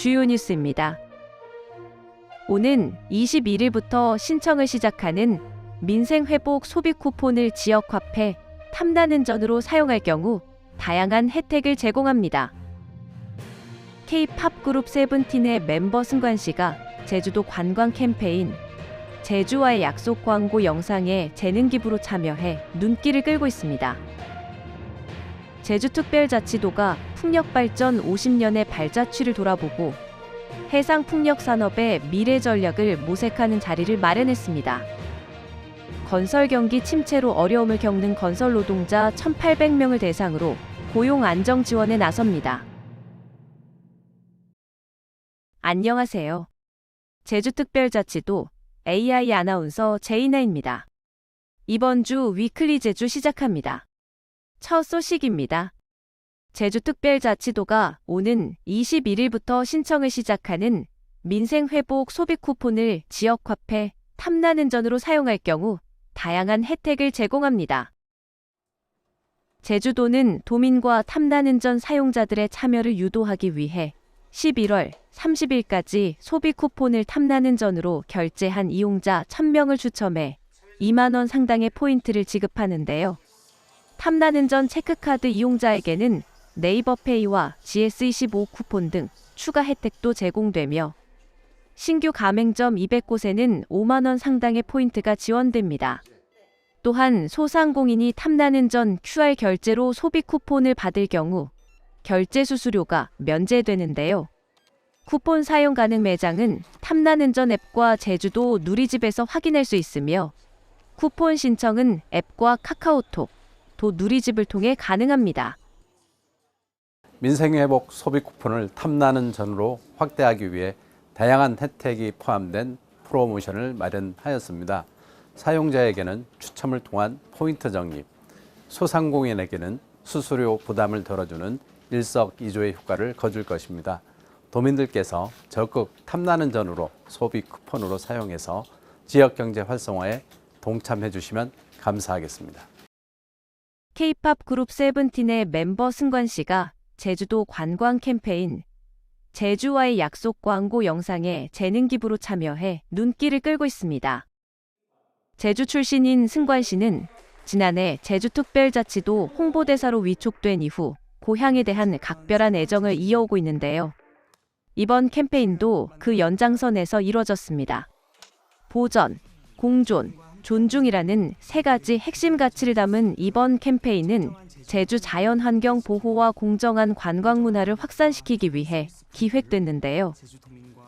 주요 뉴스입니다. 오는 21일부터 신청을 시작하는 민생회복 소비 쿠폰을 지역화폐 탐나는전으로 사용할 경우 다양한 혜택을 제공합니다. K-팝 그룹 세븐틴의 멤버 승관 씨가 제주도 관광 캠페인 제주와의 약속 광고 영상에 재능 기부로 참여해 눈길을 끌고 있습니다. 제주특별자치도가 풍력발전 50년의 발자취를 돌아보고 해상풍력산업의 미래 전략을 모색하는 자리를 마련했습니다. 건설 경기 침체로 어려움을 겪는 건설 노동자 1,800명을 대상으로 고용 안정 지원에 나섭니다. 안녕하세요. 제주특별자치도 AI 아나운서 제이나입니다. 이번 주 위클리 제주 시작합니다. 첫 소식입니다. 제주특별자치도가 오는 21일부터 신청을 시작하는 민생회복 소비 쿠폰을 지역화폐 탐나는전으로 사용할 경우 다양한 혜택을 제공합니다. 제주도는 도민과 탐나는전 사용자들의 참여를 유도하기 위해 11월 30일까지 소비 쿠폰을 탐나는전으로 결제한 이용자 1,000명을 추첨해 2만 원 상당의 포인트를 지급하는데요. 탐나는전 체크카드 이용자에게는 네이버페이와 GS25 쿠폰 등 추가 혜택도 제공되며 신규 가맹점 200곳에는 5만 원 상당의 포인트가 지원됩니다. 또한 소상공인이 탐나는전 QR 결제로 소비 쿠폰을 받을 경우 결제 수수료가 면제되는데요. 쿠폰 사용 가능 매장은 탐나는전 앱과 제주도 누리집에서 확인할 수 있으며 쿠폰 신청은 앱과 카카오톡, 도 누리집을 통해 가능합니다. 민생회복 소비 쿠폰을 탐나는전으로 확대하기 위해 다양한 혜택이 포함된 프로모션을 마련하였습니다. 사용자에게는 추첨을 통한 포인트 적립, 소상공인에게는 수수료 부담을 덜어주는 일석이조의 효과를 거둘 것입니다. 도민들께서 적극 탐나는전으로 소비 쿠폰으로 사용해서 지역경제 활성화에 동참해 주시면 감사하겠습니다. K-팝 그룹 세븐틴의 멤버 승관 씨가 제주도 관광 캠페인 제주와의 약속 광고 영상에 재능 기부로 참여해 눈길을 끌고 있습니다. 제주 출신인 승관 씨는 지난해 제주특별자치도 홍보대사로 위촉된 이후 고향에 대한 각별한 애정을 이어오고 있는데요. 이번 캠페인도 그 연장선에서 이뤄졌습니다. 보전, 공존, 존중이라는 세 가지 핵심 가치를 담은 이번 캠페인은 제주 자연환경 보호와 공정한 관광 문화를 확산시키기 위해 기획됐는데요.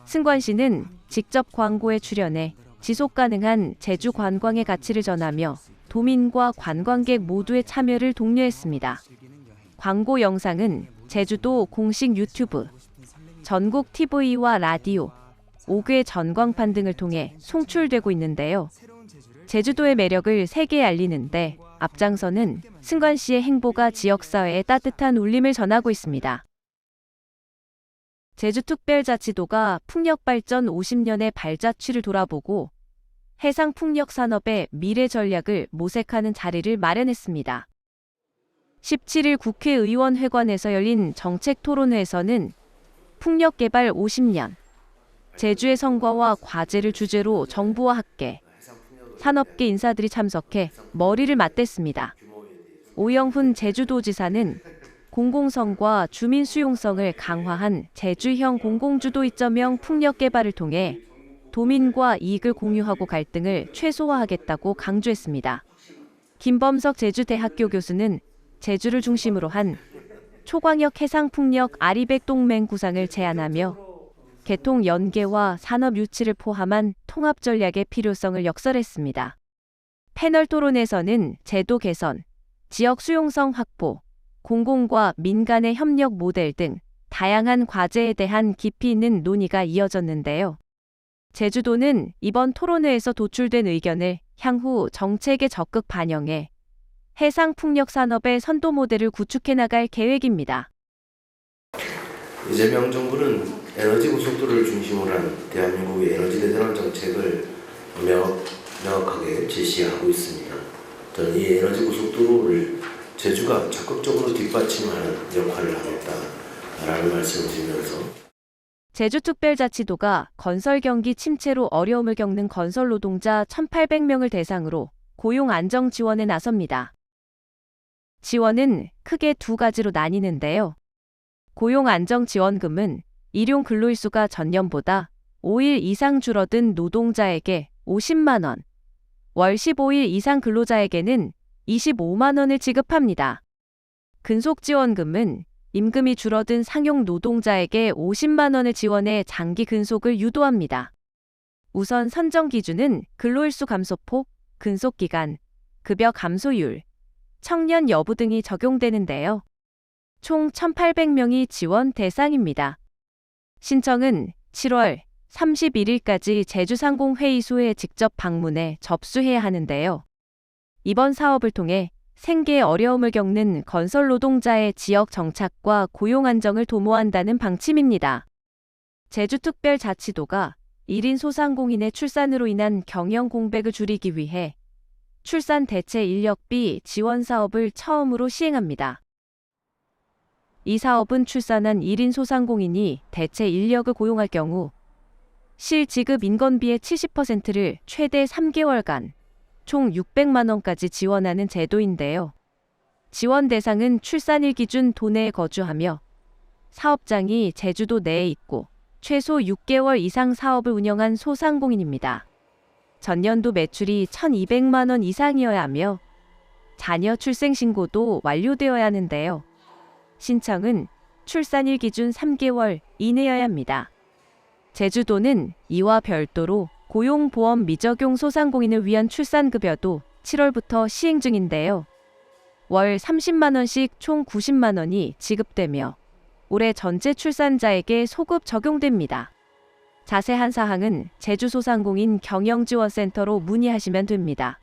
승관 씨는 직접 광고에 출연해 지속 가능한 제주 관광의 가치를 전하며 도민과 관광객 모두의 참여를 독려했습니다. 광고 영상은 제주도 공식 유튜브, 전국 TV와 라디오, 5개 전광판 등을 통해 송출되고 있는데요. 제주도의 매력을 세계에 알리는데 앞장서는 승관 씨의 행보가 지역사회에 따뜻한 울림을 전하고 있습니다. 제주특별자치도가 풍력발전 50년의 발자취를 돌아보고 해상풍력산업의 미래 전략을 모색하는 자리를 마련했습니다. 17일 국회의원회관에서 열린 정책토론회에서는 풍력개발 50년, 제주의 성과와 과제를 주제로 정부와 학계, 산업계 인사들이 참석해 머리를 맞댔습니다. 오영훈 제주도지사는 공공성과 주민 수용성을 강화한 제주형 공공주도 이점형 풍력 개발을 통해 도민과 이익을 공유하고 갈등을 최소화하겠다고 강조했습니다. 김범석 제주대학교 교수는 제주를 중심으로 한 초광역 해상풍력 아리백 동맹 구상을 제안하며 개통 연계와 산업 유치를 포함한 통합 전략의 필요성을 역설했습니다. 패널 토론에서는 제도 개선, 지역 수용성 확보, 공공과 민간의 협력 모델 등 다양한 과제에 대한 깊이 있는 논의가 이어졌는데요. 제주도는 이번 토론회에서 도출된 의견을 향후 정책에 적극 반영해 해상풍력 산업의 선도 모델을 구축해 나갈 계획입니다. 이재명 정부는 에너지 고속도로를 중심으로 한 대한민국의 에너지 대전환 정책을 명확하게 제시하고 있습니다. 저는 이 에너지 고속도로를 제주가 적극적으로 뒷받침하는 역할을 하겠다라는 말씀을 드리면서 제주특별자치도가 건설 경기 침체로 어려움을 겪는 건설 노동자 1,800명을 대상으로 고용 안정 지원에 나섭니다. 지원은 크게 두 가지로 나뉘는데요. 고용 안정 지원금은 일용 근로일수가 전년보다 5일 이상 줄어든 노동자에게 50만 원, 월 15일 이상 근로자에게는 25만 원을 지급합니다. 근속지원금은 임금이 줄어든 상용 노동자에게 50만 원을 지원해 장기 근속을 유도합니다. 우선 선정 기준은 근로일수 감소폭, 근속기간, 급여 감소율, 청년 여부 등이 적용되는데요. 총 1,800명이 지원 대상입니다. 신청은 7월 31일까지 제주상공회의소에 직접 방문해 접수해야 하는데요. 이번 사업을 통해 생계에 어려움을 겪는 건설 노동자의 지역 정착과 고용 안정을 도모한다는 방침입니다. 제주특별자치도가 1인 소상공인의 출산으로 인한 경영 공백을 줄이기 위해 출산 대체 인력비 지원 사업을 처음으로 시행합니다. 이 사업은 출산한 1인 소상공인이 대체 인력을 고용할 경우 실지급 인건비의 70%를 최대 3개월간 총 600만 원까지 지원하는 제도인데요. 지원 대상은 출산일 기준 도내에 거주하며 사업장이 제주도 내에 있고 최소 6개월 이상 사업을 운영한 소상공인입니다. 전년도 매출이 1,200만 원 이상이어야 하며 자녀 출생 신고도 완료되어야 하는데요. 신청은 출산일 기준 3개월 이내여야 합니다. 제주도는 이와 별도로 고용보험 미적용 소상공인을 위한 출산급여도 7월부터 시행 중인데요. 월 30만 원씩 총 90만 원이 지급되며 올해 전체 출산자에게 소급 적용됩니다. 자세한 사항은 제주소상공인 경영지원센터로 문의하시면 됩니다.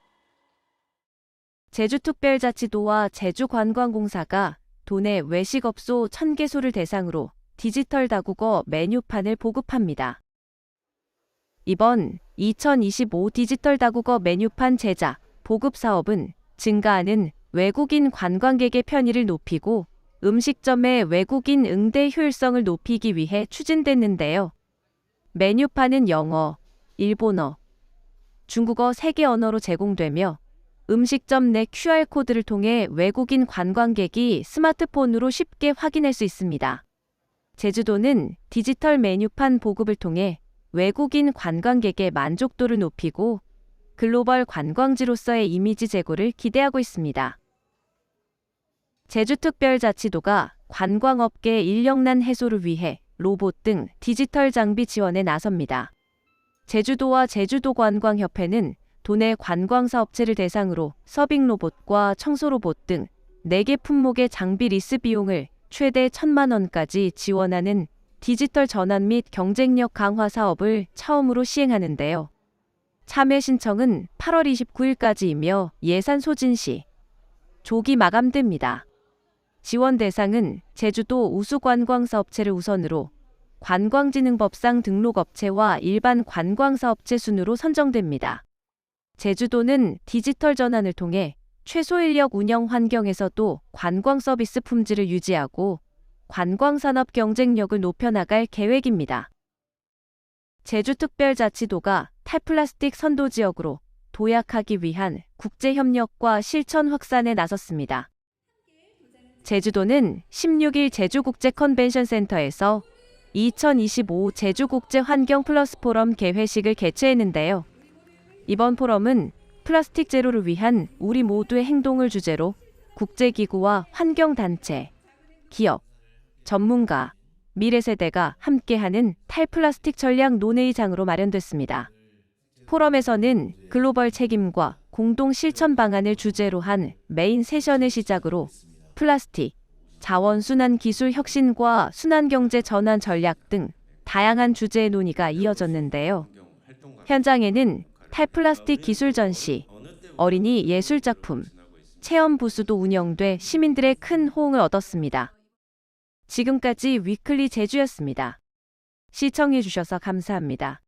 제주특별자치도와 제주관광공사가 도내 외식업소 1,000개소를 대상으로 디지털 다국어 메뉴판을 보급합니다. 이번 2025 디지털 다국어 메뉴판 제작, 보급 사업은 증가하는 외국인 관광객의 편의를 높이고 음식점의 외국인 응대 효율성을 높이기 위해 추진됐는데요. 메뉴판은 영어, 일본어, 중국어 3개 언어로 제공되며 음식점 내 QR코드를 통해 외국인 관광객이 스마트폰으로 쉽게 확인할 수 있습니다. 제주도는 디지털 메뉴판 보급을 통해 외국인 관광객의 만족도를 높이고 글로벌 관광지로서의 이미지 제고를 기대하고 있습니다. 제주특별자치도가 관광업계 인력난 해소를 위해 로봇 등 디지털 장비 지원에 나섭니다. 제주도와 제주도관광협회는 도내 관광사업체를 대상으로 서빙 로봇과 청소 로봇 등 4개 품목의 장비 리스 비용을 최대 1,000만 원까지 지원하는 디지털 전환 및 경쟁력 강화 사업을 처음으로 시행하는데요. 참여 신청은 8월 29일까지이며 예산 소진 시 조기 마감됩니다. 지원 대상은 제주도 우수관광사업체를 우선으로 관광진흥법상 등록업체와 일반 관광사업체 순으로 선정됩니다. 제주도는 디지털 전환을 통해 최소 인력 운영 환경에서도 관광 서비스 품질을 유지하고 관광산업 경쟁력을 높여나갈 계획입니다. 제주특별자치도가 탈플라스틱 선도지역으로 도약하기 위한 국제협력과 실천 확산에 나섰습니다. 제주도는 16일 제주국제컨벤션센터에서 2025 제주국제환경 플러스 포럼 개회식을 개최했는데요. 이번 포럼은 플라스틱 제로를 위한 우리 모두의 행동을 주제로 국제기구와 환경단체, 기업, 전문가, 미래세대가 함께하는 탈플라스틱 전략 논의장으로 마련됐습니다. 포럼에서는 글로벌 책임과 공동 실천 방안을 주제로 한 메인 세션을 시작으로 플라스틱, 자원순환 기술 혁신과 순환경제 전환 전략 등 다양한 주제의 논의가 이어졌는데요. 현장에는 탈플라스틱 기술 전시, 어린이 예술작품, 체험 부스도 운영돼 시민들의 큰 호응을 얻었습니다. 지금까지 위클리 제주였습니다. 시청해주셔서 감사합니다.